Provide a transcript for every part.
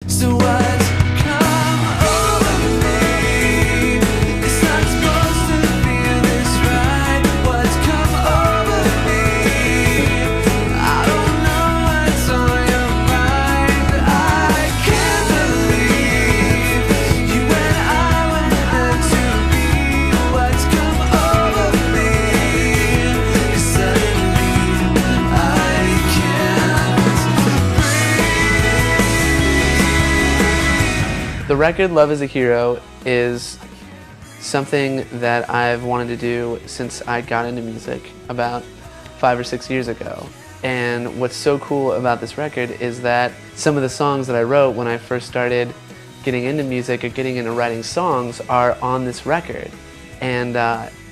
So what's come over me? It's not supposed to feel this right. What's come over me? I don't know what's on your mind. I can't believe you and I were meant to be. What's come over me? 'Cause suddenly I can't breathe. The record Love is a Hero is something that I've wanted to do since I got into music about 5 or 6 years ago. And what's so cool about this record is that some of the songs that I wrote when I first started getting into music or getting into writing songs are on this record. And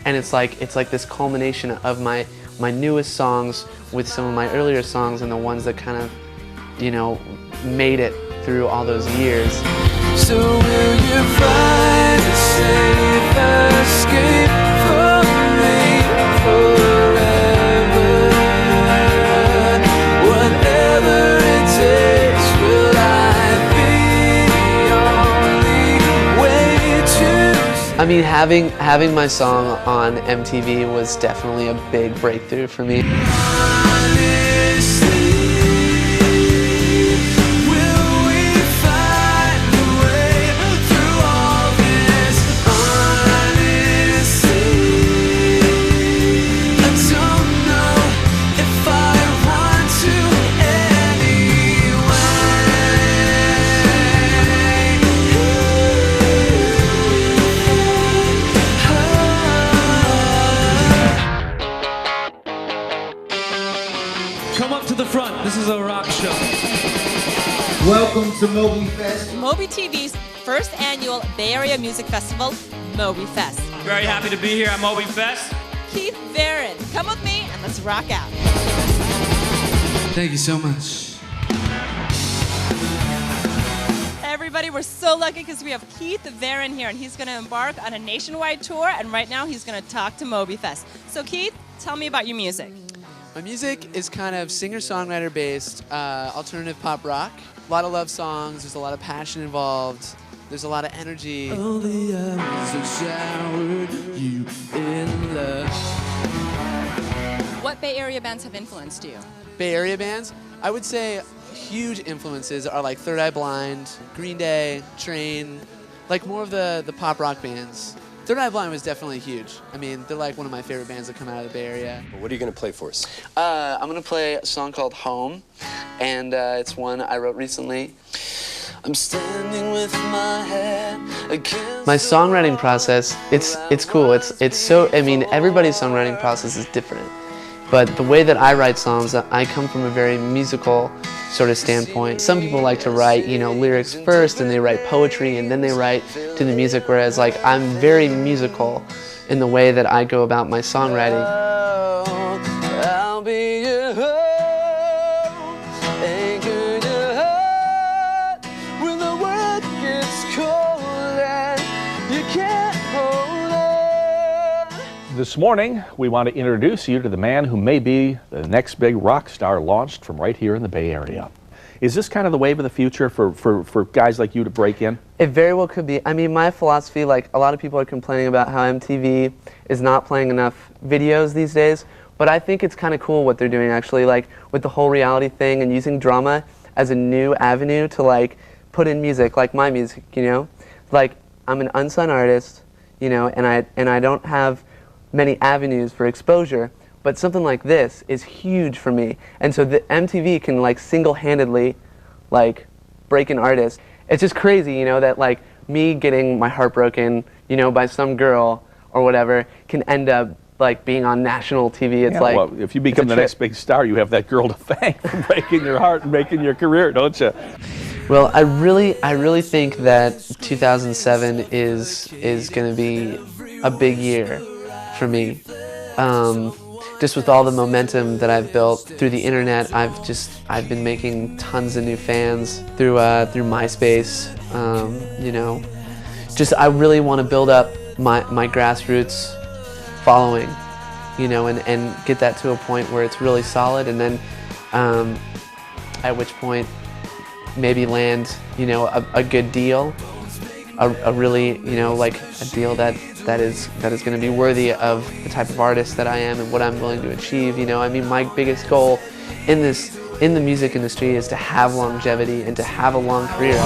it's like this culmination of my newest songs with some of my earlier songs and the ones that kind of, you know, made it through all those years. So will you find a safe escape from me forever? Whatever it takes, will I be the only way to? I mean, having my song on MTV was definitely a big breakthrough for me. Come up to the front. This is a rock show. Welcome to Moby Fest. Moby TV's first annual Bay Area Music Festival, Moby Fest. Very happy to be here at Moby Fest. Keith Varon, come with me and let's rock out. Thank you so much. Everybody, we're so lucky because we have Keith Varon here and he's going to embark on a nationwide tour and right now he's going to talk to Moby Fest. So Keith, tell me about your music. My music is kind of singer-songwriter based, alternative pop rock. A lot of love songs, there's a lot of passion involved, there's a lot of energy. All the hours have showered you in love. What Bay Area bands have influenced you? Bay Area bands, I would say huge influences are like Third Eye Blind, Green Day, Train, like more of the pop rock bands. Third Eye Blind was definitely huge. I mean, they're like one of my favorite bands that come out of the Bay Area. What are you going to play for us? I'm going to play a song called Home, and it's one I wrote recently. I'm standing with my head against My songwriting process, it's cool. It's so, I mean, everybody's songwriting process is different. But the way that I write songs, I come from a very musical sort of standpoint. Some people like to write, you know, lyrics first and they write poetry and then they write to the music, whereas like I'm very musical in the way that I go about my songwriting. I'll be your home, anchor your heart when the world gets cold and you can't hold on. This morning, we want to introduce you to the man who may be the next big rock star launched from right here in the Bay Area. Is this kind of the wave of the future for guys like you to break in? It very well could be. I mean, my philosophy, like a lot of people are complaining about how MTV is not playing enough videos these days, but I think it's kind of cool what they're doing actually, like with the whole reality thing and using drama as a new avenue to like put in music, like my music, you know? Like I'm an unsung artist, you know, and I don't have many avenues for exposure, but something like this is huge for me. And so the MTV can like single-handedly like break an artist. It's just crazy, you know, that like me getting my heart broken, you know, by some girl or whatever can end up like being on national TV. It's Yeah, like, well, if you become the next big star, you have that girl to thank for breaking your heart and making your career, don't you? well, I really think that 2007 is going to be a big year for me. Just with all the momentum that I've built through the internet, I've been making tons of new fans through MySpace. You know, I really want to build up my grassroots following, you know, and get that to a point where it's really solid, and then at which point maybe land, you know, a good deal, a really, you know, like a deal that is going to be worthy of the type of artist that I am and what I'm willing to achieve. You know, I mean, my biggest goal in the music industry is to have longevity and to have a long career.